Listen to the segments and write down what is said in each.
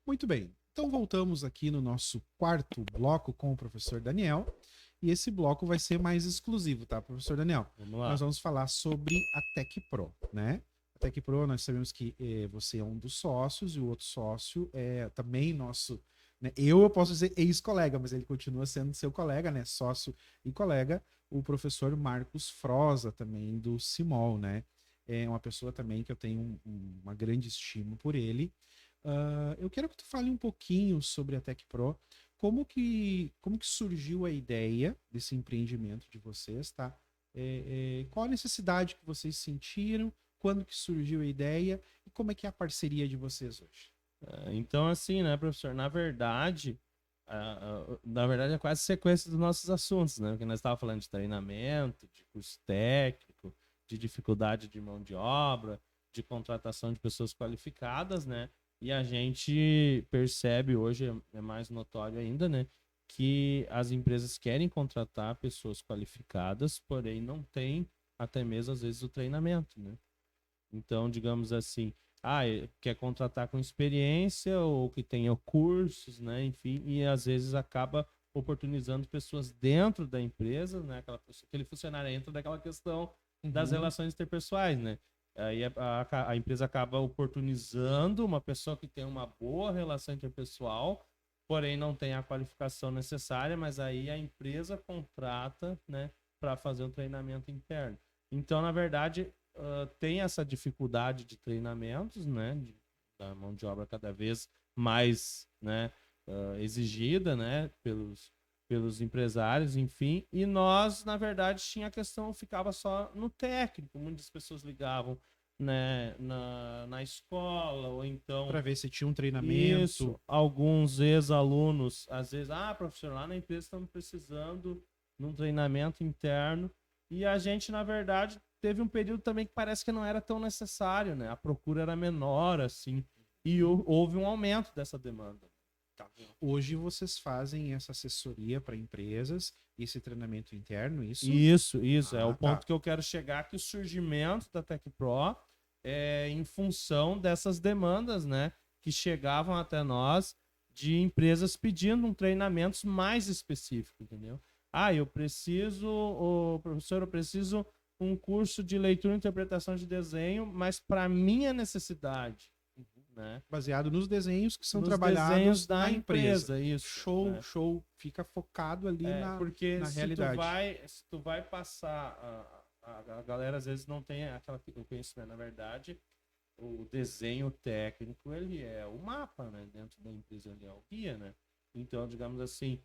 Muito bem. Então voltamos aqui no nosso quarto bloco com o professor Daniel. E esse bloco vai ser mais exclusivo, tá, professor Daniel? Vamos lá. Nós vamos falar sobre a Tech Pro, né? A Tech Pro, nós sabemos que você é um dos sócios e o outro sócio é também nosso, né? Eu posso dizer ex-colega, mas ele continua sendo seu colega, né? Sócio e colega, o professor Marcos Froza, também do CIMOL, né? É uma pessoa também que eu tenho uma grande estima por ele. Eu quero que tu fale um pouquinho sobre a Tech Pro, como que surgiu a ideia desse empreendimento de vocês, tá? Qual a necessidade que vocês sentiram, quando que surgiu a ideia e como é que é a parceria de vocês hoje? Então, assim, né, professor? Na verdade, é quase sequência dos nossos assuntos, né? Porque nós estávamos falando de treinamento, de curso técnico, de dificuldade de mão de obra, de contratação de pessoas qualificadas, né? E a gente percebe hoje, é mais notório ainda, né? Que as empresas querem contratar pessoas qualificadas, porém não têm até mesmo, às vezes, o treinamento, né? Então, digamos assim, quer contratar com experiência ou que tenha cursos, né? Enfim, e às vezes acaba oportunizando pessoas dentro da empresa, né? Aquele funcionário entra daquela questão das relações interpessoais, né? Aí a empresa acaba oportunizando uma pessoa que tem uma boa relação interpessoal, porém não tem a qualificação necessária, mas aí a empresa contrata, né, para fazer o treinamento interno. Então, na verdade, tem essa dificuldade de treinamentos, né, da mão de obra cada vez mais, né, exigida, né, pelos empresários, enfim, e nós, na verdade, tinha a questão, ficava só no técnico, muitas pessoas ligavam, né, na escola, ou então Para ver se tinha um isso, treinamento. alguns ex-alunos, às vezes, professor, lá na empresa estamos precisando de um treinamento interno, e a gente, na verdade, teve um período também que parece que não era tão necessário, né? A procura era menor, assim, e houve um aumento dessa demanda. Tá. Hoje vocês fazem essa assessoria para empresas, esse treinamento interno, isso? Isso, é o Tá. ponto que eu quero chegar, que o surgimento da Tech Pro é em função dessas demandas, né, que chegavam até nós de empresas pedindo um treinamento mais específico, entendeu? Professor, eu preciso um curso de leitura e interpretação de desenho, mas para minha necessidade, né? Baseado nos desenhos que são Nos desenhos trabalhados da na empresa. empresa, isso. Show, Né? show. Fica focado ali Porque na realidade. se tu vai passar, a galera às vezes não tem o conhecimento, na verdade, o desenho técnico, ele é o mapa, né? Dentro da empresa, ele é o guia, né? Então, digamos assim,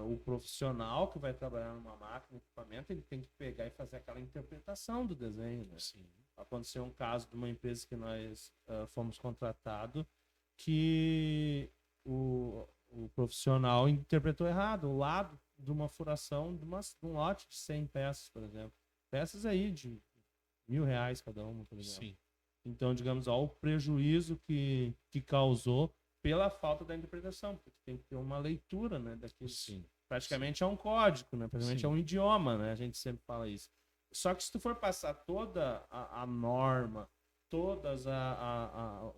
o profissional que vai trabalhar numa máquina, equipamento, ele tem que pegar e fazer aquela interpretação do desenho, né? Sim. Aconteceu um caso de uma empresa que nós fomos contratados, que o profissional interpretou errado o lado de uma furação de um lote de 100 peças, por exemplo. Peças aí de R$ 1.000 cada uma, por exemplo. Sim. Então, digamos, ó, o prejuízo que causou pela falta da interpretação, porque tem que ter uma leitura, né, daquilo. Sim. Praticamente é um código, né? Praticamente Sim. é um idioma, né? A gente sempre fala isso. Só que se tu for passar toda a norma, todas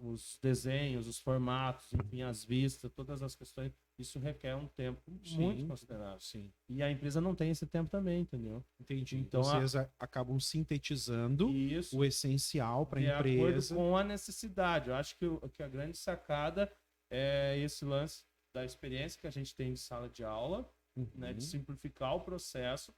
os desenhos, os formatos, enfim, as vistas, todas as questões, isso requer um tempo muito considerável. Sim. E a empresa não tem esse tempo também, entendeu? Entendi. Então, vocês acabam sintetizando isso, o essencial para a de empresa. acordo com a necessidade. Eu acho que a grande sacada é esse lance da experiência que a gente tem de sala de aula, né, de simplificar o processo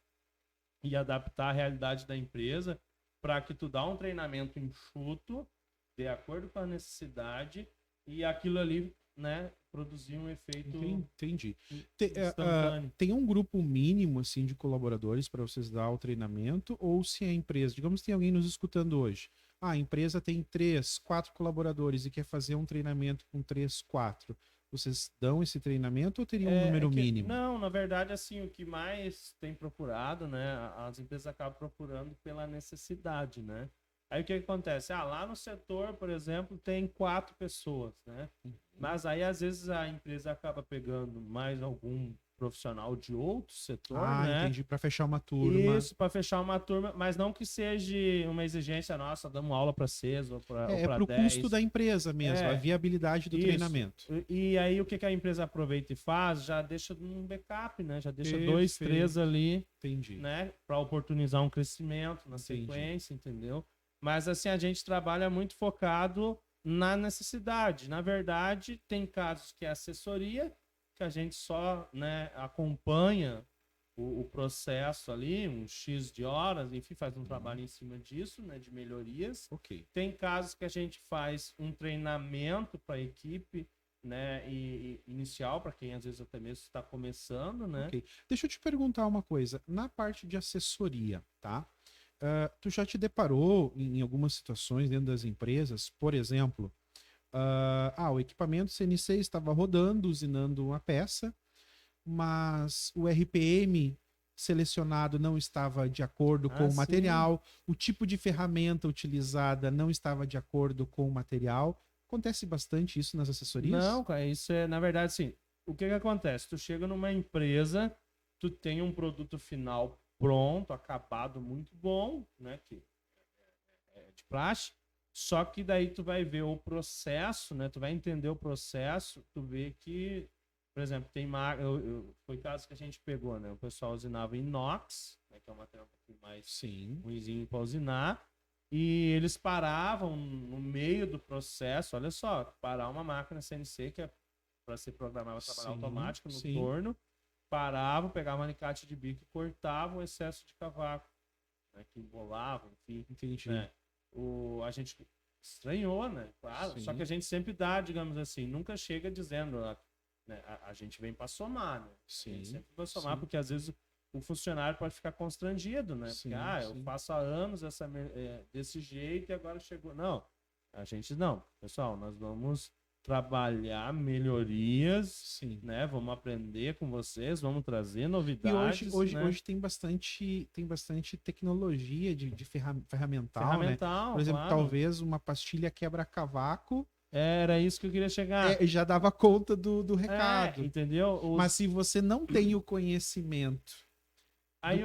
e adaptar a realidade da empresa para que tu dá um treinamento enxuto, de acordo com a necessidade, e aquilo ali, né, produzir um efeito Entendi. instantâneo. Tem um grupo mínimo assim de colaboradores para vocês dar o treinamento, ou se a empresa, digamos que tem alguém nos escutando hoje, a empresa tem 3, 4 colaboradores e quer fazer um treinamento com 3, 4, vocês dão esse treinamento ou teria um número mínimo? Não, na verdade, assim, o que mais tem procurado, né, as empresas acabam procurando pela necessidade, né? Aí o que acontece? Lá no setor, por exemplo, tem 4 pessoas, né? Mas aí às vezes a empresa acaba pegando mais algum profissional de outro setor, Ah, né? entendi. Para fechar uma turma. Isso, para fechar uma turma, mas não que seja uma exigência nossa, damos aula para 6 ou É para para o 10. custo da empresa mesmo, a É, viabilidade do isso. treinamento. E aí o que que a empresa aproveita e faz? Já deixa um backup, né? Já deixa 2, 3 Perfeito. ali, Entendi. né? Para oportunizar um crescimento na Entendi. sequência, entendeu? Mas assim, a gente trabalha muito focado na necessidade. Na verdade, tem casos que é assessoria, que a gente só, né, acompanha o processo ali, um X de horas, enfim, faz um trabalho em cima disso, né, de melhorias. Ok. Tem casos que a gente faz um treinamento para a equipe, né, e inicial, para quem às vezes até mesmo está começando, né? Ok. Deixa eu te perguntar uma coisa. Na parte de assessoria, tá? Tu já te deparou em algumas situações dentro das empresas, por exemplo, o equipamento CNC estava rodando, usinando uma peça, mas o RPM selecionado não estava de acordo com o Sim. material, o tipo de ferramenta utilizada não estava de acordo com o material. Acontece bastante isso nas assessorias? Não, cara, isso é, na verdade, assim, o que que acontece? Tu chega numa empresa, tu tem um produto final pronto, acabado, muito bom, né, que é de praxe, só que daí tu vai ver o processo, né, tu vai entender o processo, tu vê que, por exemplo, tem foi caso que a gente pegou, né, o pessoal usinava inox, né, que é um material um pouquinho mais Sim. ruimzinho para usinar, e eles paravam no meio do processo, olha só, parar uma máquina CNC que é para ser programada para trabalhar Sim, automático no sim. torno, paravam, pegavam um alicate de bico e cortavam o excesso de cavaco, né, que embolava, enfim. Entendi. Né? A gente estranhou, né? Claro, Sim. só que a gente sempre dá, digamos assim, nunca chega dizendo, né, a gente vem para somar, né? A gente Sim. sempre vai somar, Sim. porque às vezes o funcionário pode ficar constrangido, né? Sim, Porque, eu sim. faço há anos desse jeito e agora chegou. Não, a gente não. Pessoal, nós vamos trabalhar melhorias, Sim. né? Vamos aprender com vocês, vamos trazer E novidades. hoje, né? hoje tem bastante tecnologia de ferramental, né? Ferramental, Por exemplo, claro. talvez uma pastilha quebra-cavaco Era isso que eu queria chegar. já dava conta do recado. Entendeu? Mas se você não tem o conhecimento. Aí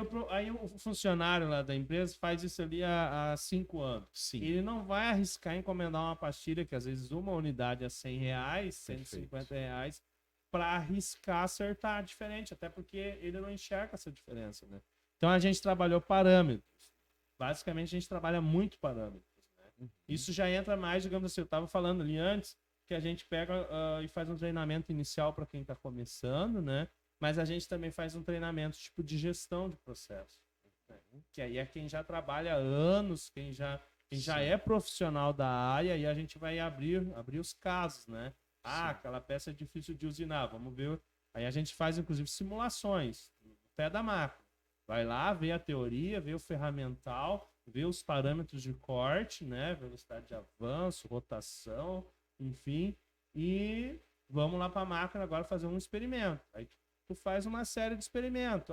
o funcionário lá da empresa faz isso ali há 5 anos. Sim. Ele não vai arriscar encomendar uma pastilha, que às vezes uma unidade é R$100, R$150, para arriscar acertar diferente, até porque ele não enxerga essa diferença, né? Então a gente trabalhou parâmetros. Basicamente a gente trabalha muito parâmetros, né? Isso já entra mais, digamos assim, eu estava falando ali antes, que a gente pega e faz um treinamento inicial para quem está começando, né? Mas a gente também faz um treinamento tipo de gestão de processo, né? Que aí é quem já trabalha há anos, quem já é profissional da área, e a gente vai abrir os casos, né? Aquela peça é difícil de usinar, vamos ver. Aí a gente faz inclusive simulações no pé da máquina. Vai lá, vê a teoria, vê o ferramental, vê os parâmetros de corte, né? Velocidade de avanço, rotação, enfim, e vamos lá para a máquina agora fazer um experimento. Aí tu faz uma série de experimentos,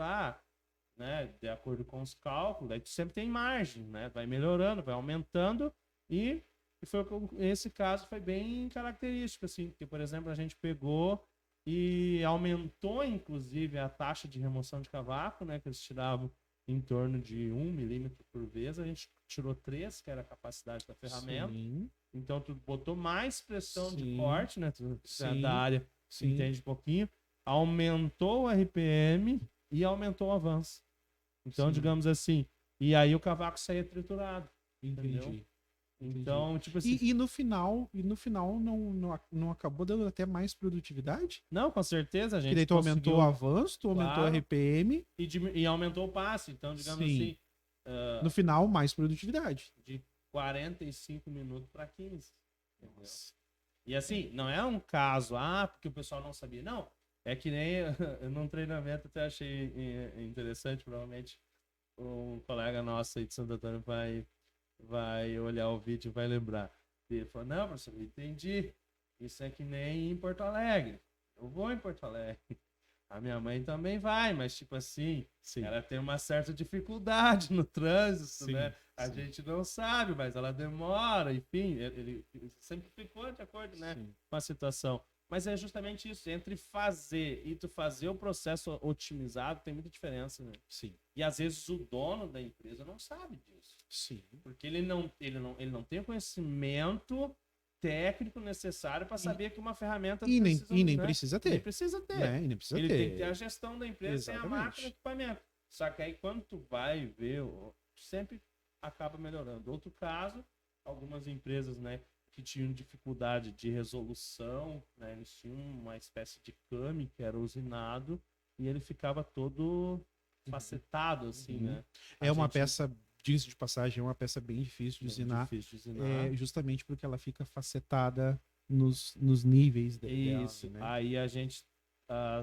né, de acordo com os cálculos, aí tu sempre tem margem, né, vai melhorando, vai aumentando, e esse caso foi bem característico, assim, porque, por exemplo, a gente pegou e aumentou, inclusive, a taxa de remoção de cavaco, né, que eles tiravam em torno de 1 milímetro por vez, a gente tirou 3, que era a capacidade da ferramenta. Sim. Então tu botou mais pressão Sim. de corte, né, tu Sim. da área, entende um pouquinho, aumentou o RPM e aumentou o avanço. Então, digamos assim, e aí o cavaco saía triturado. Entendi. Então, tipo assim. E no final não acabou dando até mais produtividade? Não, com certeza a gente. Que daí tu aumentou o avanço, tu aumentou o RPM. E aumentou o passe. Então, digamos assim. No final, mais produtividade. De 45 minutos para 15. Entendeu? E assim, não é um caso, porque o pessoal não sabia. Não. É que nem num treinamento, até achei interessante, provavelmente um colega nosso aí de Santo Antônio vai olhar o vídeo e vai lembrar. Ele falou, não, professor, entendi. Isso é que nem em Porto Alegre. Eu vou em Porto Alegre. A minha mãe também vai, mas tipo assim, ela tem uma certa dificuldade no trânsito, né? A gente não sabe, mas ela demora, enfim, ele sempre ficou de acordo, né, com a situação. Mas é justamente isso, entre fazer e tu fazer o processo otimizado, tem muita diferença, né? Sim. E às vezes o dono da empresa não sabe disso. Sim. Porque ele não tem o conhecimento técnico necessário para saber que uma ferramenta E nem, precisa, e nem né? precisa ter. Nem precisa ter. Né? E nem precisa Ele ter. tem que ter a gestão da empresa, tem a Exatamente. máquina e equipamento. Só que aí quando tu vai ver, sempre acaba melhorando. Outro caso, algumas empresas, né, que tinham dificuldade de resolução, né, eles tinham uma espécie de CAMI que era usinado e ele ficava todo facetado, assim, né? É uma peça, diz de passagem, é uma peça bem difícil de usinar, justamente porque ela fica facetada nos níveis dela. Isso. Né? Aí a gente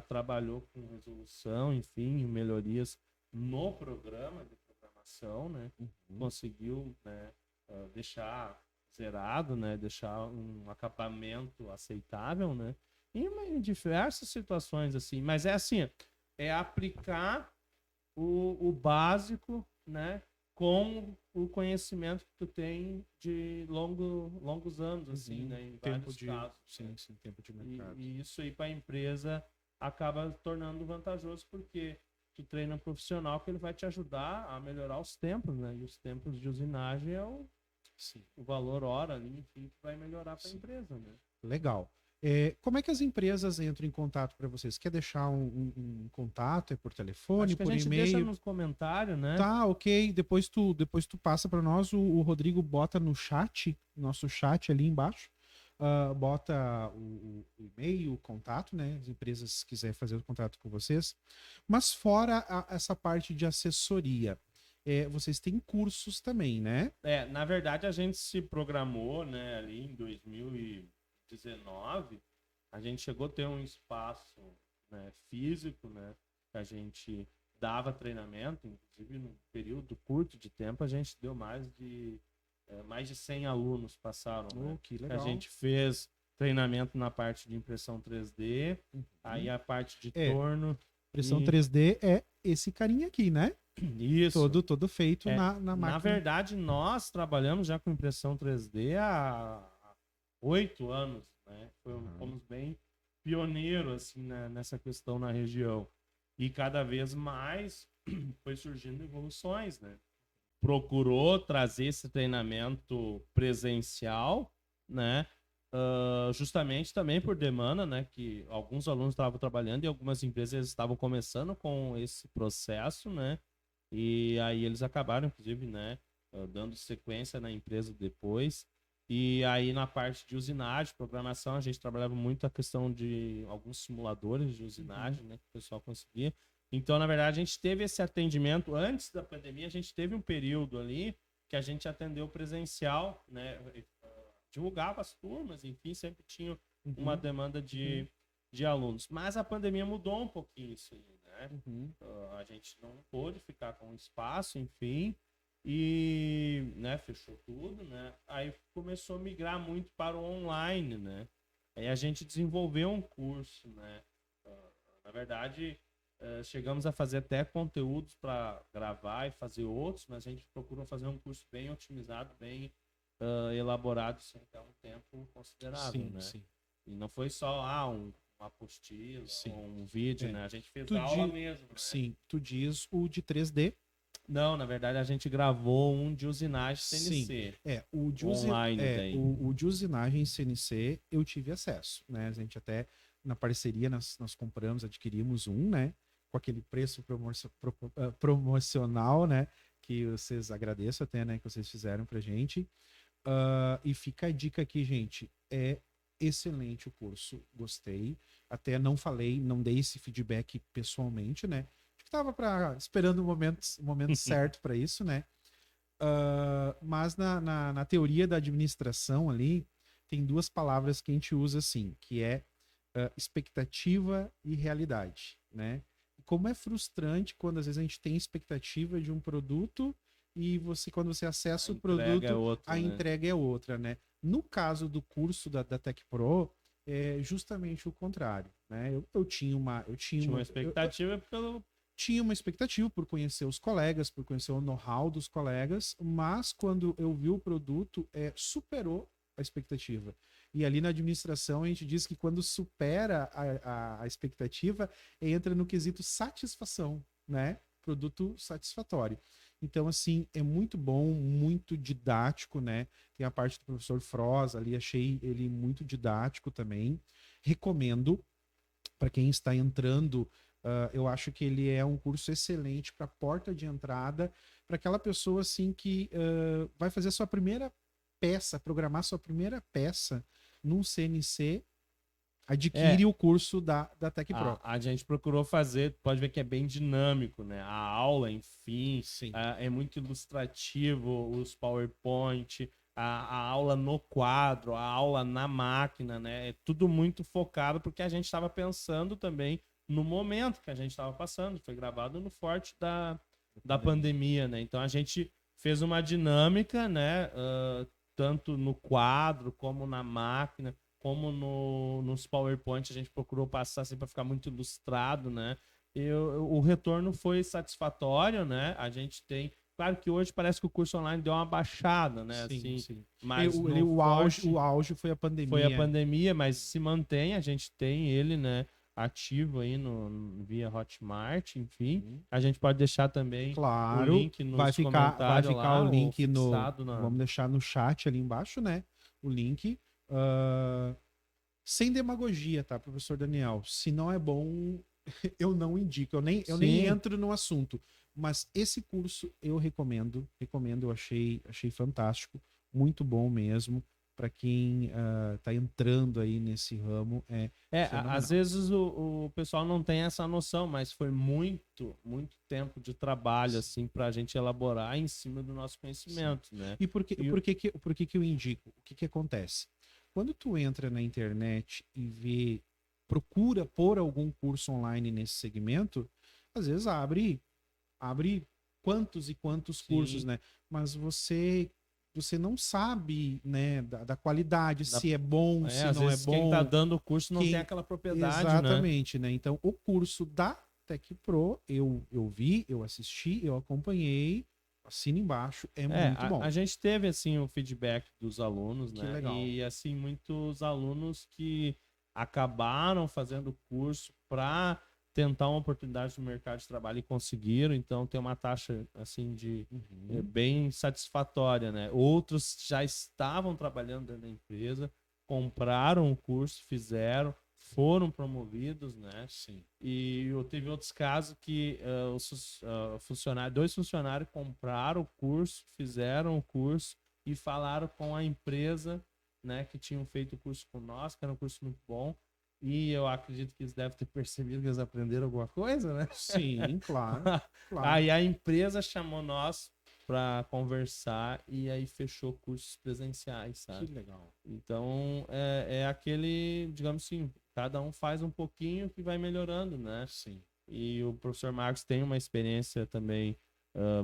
trabalhou com resolução, enfim, melhorias no programa de programação, né? Conseguiu, né, deixar zerado, né? Deixar um acabamento aceitável, né? Em diversas situações, assim. Mas é assim, é aplicar o básico, né? Com o conhecimento que tu tem de longos anos, assim, né? Em vários casos. Sim, tempo de mercado. E isso aí para a empresa acaba tornando vantajoso porque tu treina um profissional que ele vai te ajudar a melhorar os tempos, né? E os tempos de usinagem é o valor hora ali, enfim, que vai melhorar para a empresa, né? Legal. Como é que as empresas entram em contato para vocês? Quer deixar um contato? É por telefone, por e-mail? A gente deixa nos comentários, né? Tá, ok. Depois tu passa para nós. O Rodrigo bota no chat, nosso chat ali embaixo. Bota o e-mail, o contato, né? As empresas quiserem fazer o contato com vocês. Mas fora essa parte de assessoria, vocês têm cursos também, né? Na verdade, a gente se programou, né, ali em 2019, a gente chegou a ter um espaço, né, físico, né, que a gente dava treinamento, inclusive num período curto de tempo a gente deu mais de 100 alunos passaram, né? Que legal. A gente fez treinamento na parte de impressão 3D, aí a parte de torno. Impressão 3D é esse carinha aqui, né? Isso. Todo feito na máquina. Na verdade, nós trabalhamos já com impressão 3D há 8 anos, né? Fomos bem pioneiros assim, né, nessa questão na região. E cada vez mais foi surgindo evoluções, né? Procurou trazer esse treinamento presencial, né? Justamente também por demanda, né? Que alguns alunos estavam trabalhando e algumas empresas estavam começando com esse processo, né? E aí eles acabaram, inclusive, né? Dando sequência na empresa depois. E aí na parte de usinagem, programação, a gente trabalhava muito a questão de alguns simuladores de usinagem, né? Que o pessoal conseguia. Então, na verdade, a gente teve esse atendimento antes da pandemia, a gente teve um período ali que a gente atendeu presencial, né? Divulgava as turmas, enfim, sempre tinha uma demanda de alunos. Mas a pandemia mudou um pouquinho isso aí, né? A gente não pôde ficar com espaço, enfim, e, né, fechou tudo, né? Aí começou a migrar muito para o online, né? Aí a gente desenvolveu um curso, né? Na verdade, chegamos a fazer até conteúdos para gravar e fazer outros, mas a gente procurou fazer um curso bem otimizado, bem elaborado, sem dar um tempo considerável, né? Sim. E não foi só uma apostila, um vídeo, né? A gente fez aula mesmo, né? Sim, tu diz o de 3D. Não, na verdade a gente gravou um de usinagem CNC. O de online o de usinagem CNC eu tive acesso, né? A gente até na parceria nós compramos, adquirimos um, né? Com aquele preço promocional, né? Que vocês agradeço até, né? Que vocês fizeram pra gente. E fica a dica aqui, gente. É excelente o curso, gostei. Até não dei esse feedback pessoalmente, né? Estava esperando o momento certo para isso, né? Mas na teoria da administração ali, tem duas palavras que a gente usa assim, que é expectativa e realidade, né? Como é frustrante quando às vezes a gente tem expectativa de um produto e quando você acessa o produto, a entrega é outra, né? No caso do curso da Tech Pro, é justamente o contrário, né? Eu tinha uma expectativa tinha uma expectativa por conhecer os colegas, por conhecer o know-how dos colegas, mas quando eu vi o produto, superou a expectativa. E ali na administração a gente diz que quando supera a expectativa, entra no quesito satisfação, né? Produto satisfatório. Então, assim, é muito bom, muito didático, né? Tem a parte do professor Froz ali, achei ele muito didático também. Recomendo para quem está entrando. Eu acho que ele é um curso excelente para porta de entrada, para aquela pessoa assim que vai fazer a sua primeira peça, programar sua primeira peça num CNC, adquire o curso da Tech Pro. A gente procurou fazer, pode ver que é bem dinâmico, né? A aula, enfim, é muito ilustrativo, os PowerPoint, a aula no quadro, a aula na máquina, né? É tudo muito focado, porque a gente estava pensando também no momento que a gente estava passando. Foi gravado no forte da pandemia, né? Então a gente fez uma dinâmica, né? Tanto no quadro, como na máquina, como nos PowerPoint, a gente procurou passar assim para ficar muito ilustrado, né? O retorno foi satisfatório, né? A gente tem... Claro que hoje parece que o curso online deu uma baixada, né? Sim, assim, sim. Mas o auge foi a pandemia. Foi a pandemia, mas se mantém, a gente tem ele, né? Ativo aí via Hotmart, enfim. A gente pode deixar também o link nos comentários vai ficar lá, o link vamos deixar no chat ali embaixo, né? O link. Sem demagogia, tá, professor Daniel? Se não é bom, eu não indico. Eu nem entro no assunto. Mas esse curso eu recomendo. Eu achei fantástico. Muito bom mesmo. Para quem tá entrando aí nesse ramo, às vezes o pessoal não tem essa noção, mas foi muito tempo de trabalho, assim, para a gente elaborar em cima do nosso conhecimento, né? E por que eu indico? O que acontece? Quando tu entra na internet e procura por algum curso online nesse segmento, às vezes abre quantos e quantos cursos, né? Mas você não sabe, né, da qualidade, se é bom, se às não vezes é bom. Quem tá dando o curso não tem aquela propriedade, exatamente, né? Então, o curso da Tech Pro, eu vi, eu assisti, eu acompanhei, assina embaixo, muito bom. A gente teve, assim, o feedback dos alunos, Que né? legal. E, assim, muitos alunos que acabaram fazendo curso para tentar uma oportunidade no mercado de trabalho e conseguiram, então tem uma taxa assim de bem satisfatória, né? Outros já estavam trabalhando dentro da empresa, compraram o curso, fizeram, foram promovidos, né? Sim. E eu teve outros casos que dois funcionários compraram o curso, fizeram o curso e falaram com a empresa, né, que tinham feito o curso com nós, que era um curso muito bom. E eu acredito que eles devem ter percebido que eles aprenderam alguma coisa, né? Sim, claro. Aí a empresa chamou nós para conversar e aí fechou cursos presenciais, sabe? Que legal. Então, é aquele, digamos assim, cada um faz um pouquinho que vai melhorando, né? Sim. E o professor Marcos tem uma experiência também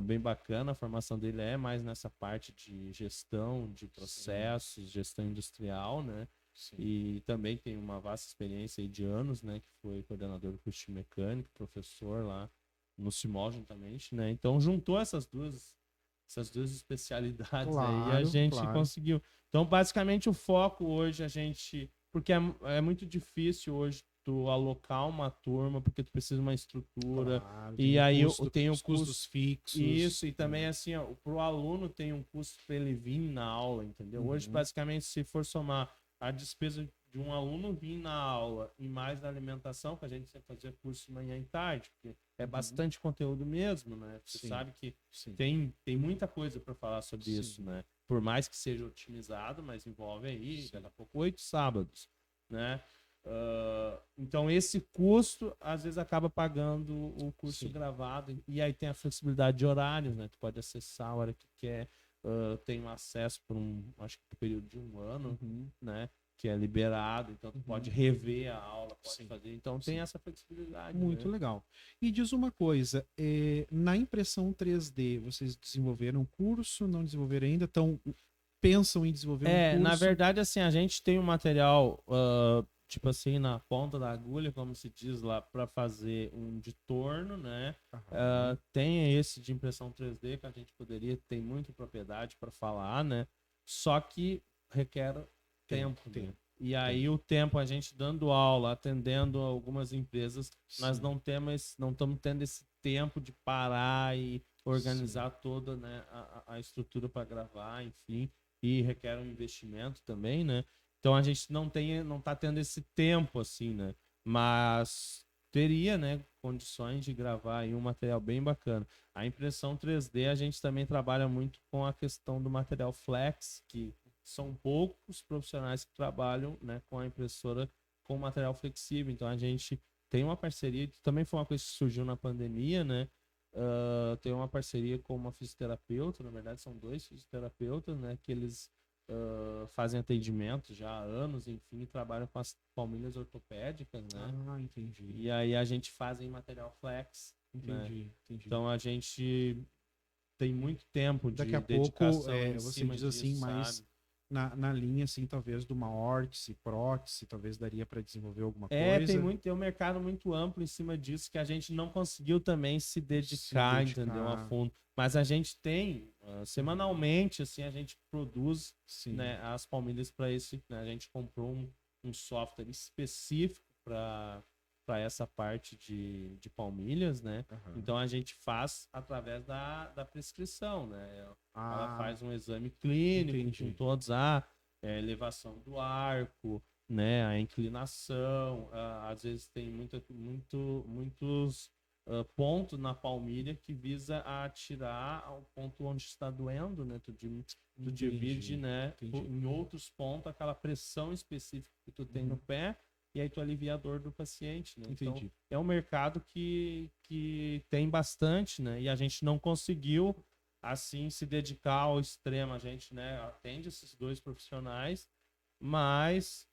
bem bacana, a formação dele é mais nessa parte de gestão de processos, gestão industrial, né? Sim. E também tem uma vasta experiência aí de anos, né? Que foi coordenador do curso de mecânica, professor lá no CIMOL juntamente, né? Então juntou essas duas especialidades aí e a gente conseguiu. Então basicamente o foco hoje porque é muito difícil hoje tu alocar uma turma, porque tu precisa de uma estrutura, e aí tem os custos fixos. Isso, e também assim, ó, pro aluno tem um custo para ele vir na aula, entendeu? Hoje basicamente se for somar a despesa de um aluno vir na aula e mais da alimentação, que a gente sempre fazia curso manhã e tarde, porque é bastante conteúdo mesmo, né? Você sabe que tem muita coisa para falar sobre isso, né? Por mais que seja otimizado, mas envolve aí, daqui a pouco, 8 sábados, né? Então esse custo às vezes acaba pagando o curso gravado, e aí tem a flexibilidade de horários, né? Tu pode acessar a hora que quer. Tem um acesso por acho que por período de 1 ano, né? Que é liberado, então tu pode rever a aula, pode fazer. Então tem essa flexibilidade. Muito legal. E diz uma coisa, na impressão 3D, vocês desenvolveram um curso, não desenvolveram ainda? Pensam em desenvolver um curso? Na verdade, assim, a gente tem um material, tipo assim, na ponta da agulha, como se diz lá, para fazer um de torno, né? Tem esse de impressão 3D que a gente tem muita propriedade para falar, né? Só que requer tempo, né? tempo. E aí o tempo, a gente dando aula, atendendo algumas empresas, nós Sim. não estamos tendo esse tempo de parar e organizar toda, né, a estrutura para gravar, enfim, e requer um investimento também, né? Então a gente não tá tendo esse tempo assim, né? Mas teria, né, condições de gravar aí um material bem bacana. A impressão 3D a gente também trabalha muito com a questão do material flex, que são poucos profissionais que trabalham, né, com a impressora com material flexível. Então a gente tem uma parceria, que também foi uma coisa que surgiu na pandemia, né? Tem uma parceria com uma fisioterapeuta, na verdade são dois fisioterapeutas, né, que eles fazem atendimento já há anos, enfim, e trabalham com as palmilhas ortopédicas, né? Ah, entendi. E aí a gente faz em material flex, né? Entendi. Então a gente tem muito tempo Daqui de a pouco, dedicação em você cima diz assim, disso, mais sabe? na linha, assim, talvez de uma órtese, prótese, talvez daria para desenvolver alguma Tem coisa. tem um mercado muito amplo em cima disso que a gente não conseguiu também se Se dedicar, entendeu, a dedicar. fundo. Mas a gente tem, semanalmente, assim, a gente produz, Sim. né, as palmilhas para esse, né, a gente comprou um software específico para essa parte de palmilhas, né? Aham. Então a gente faz através da prescrição, né? Ela Ah, faz um exame clínico com entendi. todos a elevação do arco, né, a inclinação, às vezes tem muitos pontos na palmilha que visa a tirar o ponto onde está doendo, né, tu divide, Entendi. né, Entendi. em outros pontos aquela pressão específica que tu tem no pé e aí tu alivia a dor do paciente, né? Então Entendi. é um mercado que tem bastante, né, e a gente não conseguiu assim se dedicar ao extremo, a gente, né, atende esses dois profissionais, mas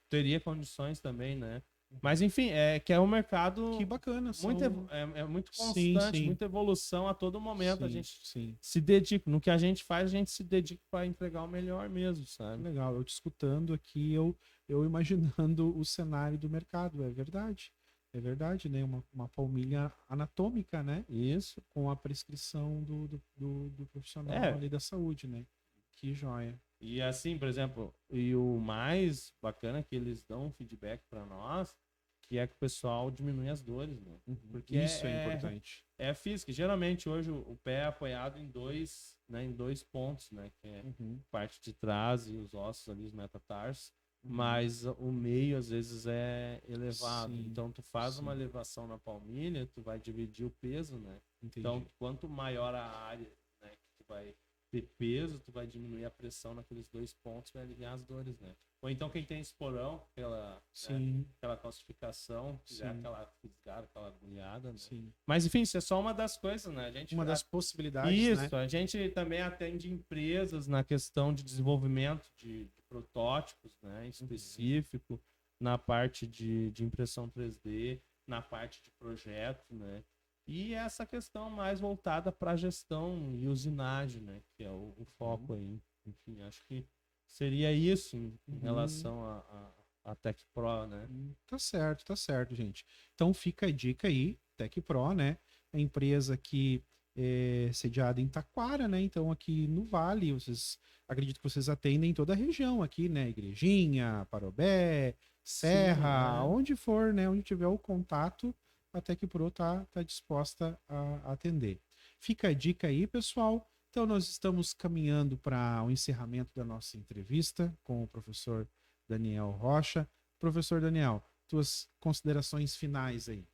teria condições também, né? Mas enfim, que é um Que mercado bacana, muito, são. é muito Sim, constante, sim. muita evolução a todo momento. A Sim, gente sim. se dedica, no que a gente faz, a gente se dedica para entregar o melhor mesmo, sabe? Legal. Eu te escutando aqui, eu imaginando o cenário do mercado. É verdade. É verdade, né? Uma palmilha anatômica, né? Isso. Com a prescrição do profissional É, ali da saúde, né? Que joia. e assim, por exemplo, e o mais bacana é que eles dão um feedback para nós, que é que o pessoal diminui as dores, né? Uhum. Porque Isso é importante. é física. Geralmente hoje o pé é apoiado em dois, né, em dois pontos, né? Que é Uhum. a parte de trás e os ossos ali, os metatarsos. Uhum. Mas o meio às vezes é elevado. Sim, Então tu faz uma sim. elevação na palmilha, tu vai dividir o peso, né? Entendi. Então quanto maior a área, né, que tu vai ter peso, tu vai diminuir a pressão naqueles dois pontos, vai aliviar as dores, né? Ou então quem tem esporão, né, Sim, aquela calcificação, sim, aquela fisgada, aquela agulhada, né? sim. Mas enfim, isso é só uma das coisas, né? Uma das possibilidades, né? Isso, a gente também atende empresas na questão de desenvolvimento de protótipos, né, específico, na parte de impressão 3D, na parte de projeto, né? E essa questão mais voltada para gestão e usinagem, né? Que é o foco aí. Enfim, acho que seria isso em relação a Tech Pro, né? Tá certo, gente. Então fica a dica aí, Tech Pro, né? A empresa que é sediada em Taquara, né? Então aqui no Vale, vocês acredito que vocês atendem toda a região aqui, né? Igrejinha, Parobé, Sim, Serra, onde for, né? Onde tiver o contato, a Tech Pro tá disposta a atender. Fica a dica aí, pessoal. Então nós estamos caminhando para o encerramento da nossa entrevista com o professor Daniel Rocha. Professor Daniel, tuas considerações finais aí.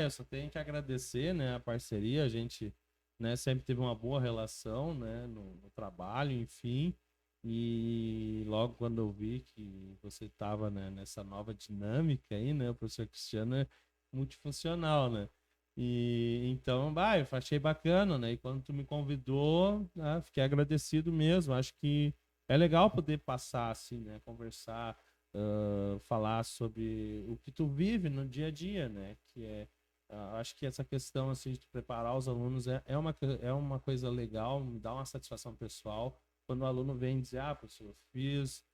eu só tenho que agradecer, né, a parceria. A gente, né, sempre teve uma boa relação, né, no trabalho, enfim. E logo quando eu vi que você estava, né, nessa nova dinâmica aí, né, o professor Cristiano é multifuncional, né? E então, eu achei bacana, né? E quando tu me convidou, né, fiquei agradecido mesmo. Acho que é legal poder passar assim, né, conversar, falar sobre o que tu vive no dia a dia, né? Que é, acho que essa questão assim de preparar os alunos é uma coisa legal, me dá uma satisfação pessoal quando o aluno vem dizer, professor, eu fiz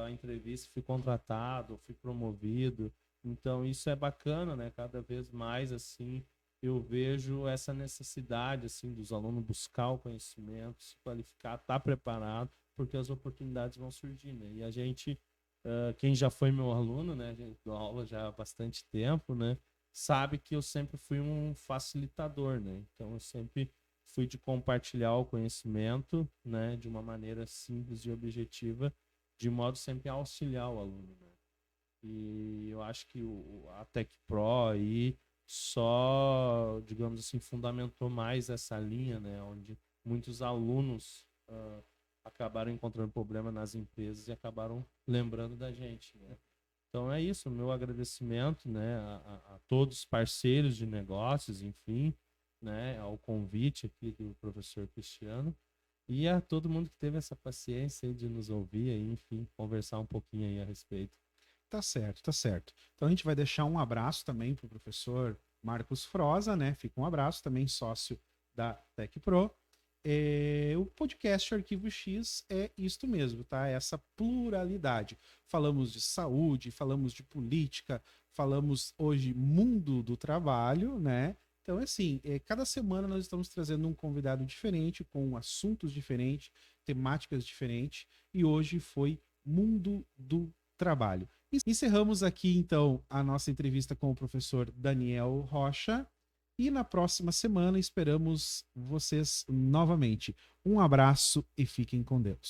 a entrevista, fui contratado, fui promovido. Então isso é bacana, né? Cada vez mais assim eu vejo essa necessidade assim dos alunos buscar o conhecimento, se qualificar, estar preparado, porque as oportunidades vão surgir, né? E a gente, quem já foi meu aluno, né? A gente dá aula já há bastante tempo, né? Sabe que eu sempre fui um facilitador, né? Então eu sempre fui de compartilhar o conhecimento, né? De uma maneira simples e objetiva, de modo sempre a auxiliar o aluno, né? E eu acho que a Tech Pro aí só, digamos assim, fundamentou mais essa linha, né? Onde muitos alunos acabaram encontrando problema nas empresas e acabaram lembrando da gente, né? Então é isso, meu agradecimento, né, a todos os parceiros de negócios, enfim, né, ao convite aqui do professor Cristiano e a todo mundo que teve essa paciência aí de nos ouvir aí, enfim, conversar um pouquinho aí a respeito. Tá certo, tá certo. Então a gente vai deixar um abraço também para o professor Marcos Froza, né? Fica um abraço também, sócio da Tech Pro. O podcast Arquivo X é isto mesmo, tá? Essa pluralidade. Falamos de saúde, falamos de política, falamos hoje mundo do trabalho, né? Então, assim, cada semana nós estamos trazendo um convidado diferente, com assuntos diferentes, temáticas diferentes, e hoje foi mundo do trabalho. Encerramos aqui, então, a nossa entrevista com o professor Daniel Rocha. E na próxima semana esperamos vocês novamente. Um abraço e fiquem com Deus.